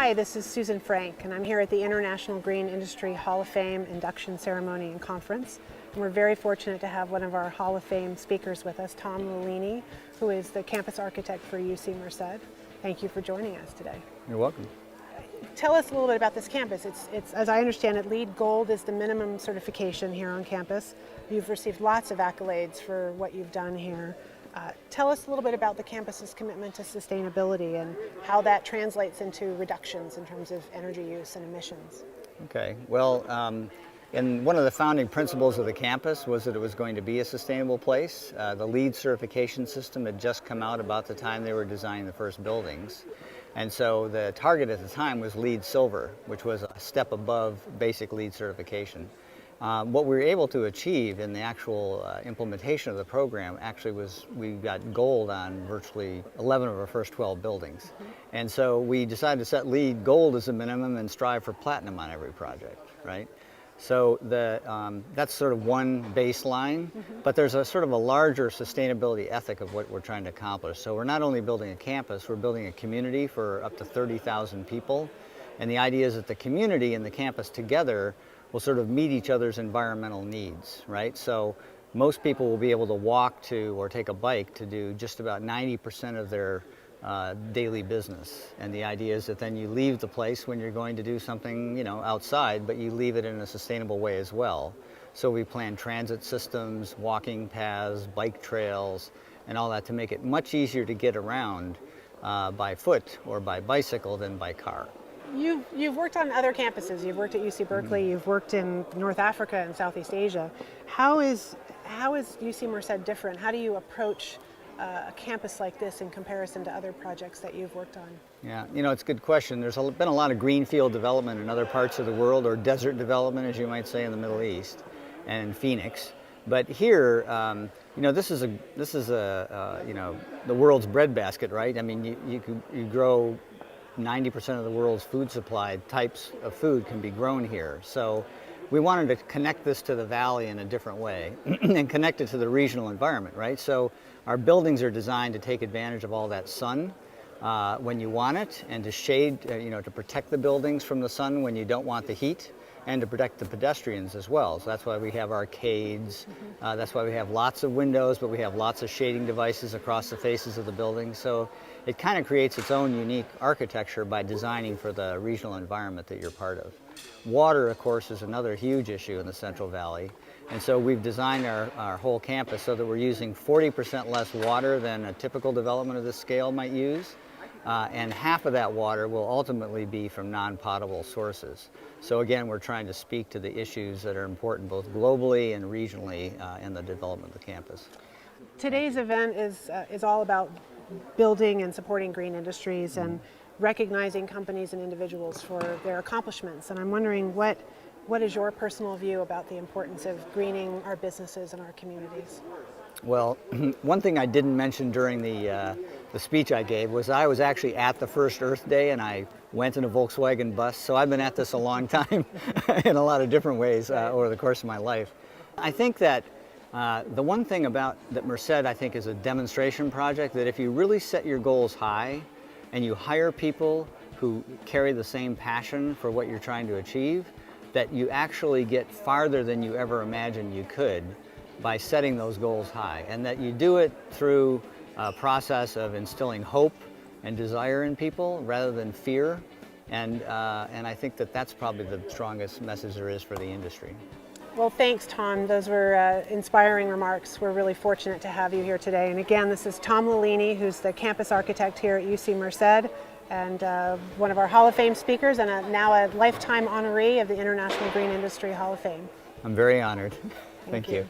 Hi, this is Susan Frank, and I'm here at the International Green Industry Hall of Fame induction ceremony and conference. And we're very fortunate to have one of our Hall of Fame speakers with us, Tom Lollini, who is the campus architect for UC Merced. Thank you for joining us today. You're welcome. Tell us a little bit about this campus. It's as I understand it, LEED Gold is the minimum certification here on campus. You've received lots of accolades for what you've done here. Tell us a little bit about the campus's commitment to sustainability and how that translates into reductions in terms of energy use and emissions. Okay, well, and one of the founding principles of the campus was that it was going to be a sustainable place. The LEED certification system had just come out about the time they were designing the first buildings. And so the target at the time was LEED Silver, which was a step above basic LEED certification. What we were able to achieve in the actual implementation of the program actually was we got gold on virtually 11 of our first 12 buildings. And so we decided to set LEED Gold as a minimum and strive for platinum on every project, right? So that's sort of one baseline, but there's a sort of a larger sustainability ethic of what we're trying to accomplish. So we're not only building a campus, we're building a community for up to 30,000 people. And the idea is that the community and the campus together will sort of meet each other's environmental needs, right? So most people will be able to walk to or take a bike to do just about 90% of their daily business. And the idea is that then you leave the place when you're going to do something, outside, but you leave it in a sustainable way as well. So we plan transit systems, walking paths, bike trails, and all that to make it much easier to get around by foot or by bicycle than by car. You've worked on other campuses. You've worked at UC Berkeley. You've worked in North Africa and Southeast Asia. How is UC Merced different? How do you approach a campus like this in comparison to other projects that you've worked on? Yeah, it's a good question. There's been a lot of greenfield development in other parts of the world, or desert development, as you might say, in the Middle East and in Phoenix. But here, this is the world's breadbasket, right? I mean, you grow 90% of the world's food supply types of food can be grown here. So we wanted to connect this to the valley in a different way and connect it to the regional environment, right? So our buildings are designed to take advantage of all that sun when you want it, and to shade, to protect the buildings from the sun when you don't want the heat, and to protect the pedestrians as well. So that's why we have arcades. That's why we have lots of windows, but we have lots of shading devices across the faces of the building. So it kind of creates its own unique architecture by designing for the regional environment that you're part of. Water, of course, is another huge issue in the Central Valley. And so we've designed our whole campus so that we're using 40% less water than a typical development of this scale might use. And half of that water will ultimately be from non-potable sources. So again, we're trying to speak to the issues that are important both globally and regionally in the development of the campus. Today's event is all about building and supporting green industries and recognizing companies and individuals for their accomplishments. And I'm wondering what is your personal view about the importance of greening our businesses and our communities? Well, one thing I didn't mention during the speech I gave was I was actually at the first Earth Day, and I went in a Volkswagen bus, so I've been at this a long time in a lot of different ways over the course of my life. I think that the one thing about that Merced, I think, is a demonstration project that if you really set your goals high and you hire people who carry the same passion for what you're trying to achieve, that you actually get farther than you ever imagined you could by setting those goals high, and that you do it through a process of instilling hope and desire in people rather than fear. And I think that that's probably the strongest message there is for the industry. Well, thanks, Tom. Those were inspiring remarks. We're really fortunate to have you here today. And again, this is Tom Lollini, who's the campus architect here at UC Merced, and one of our Hall of Fame speakers, and now a lifetime honoree of the International Green Industry Hall of Fame. I'm very honored. Thank you.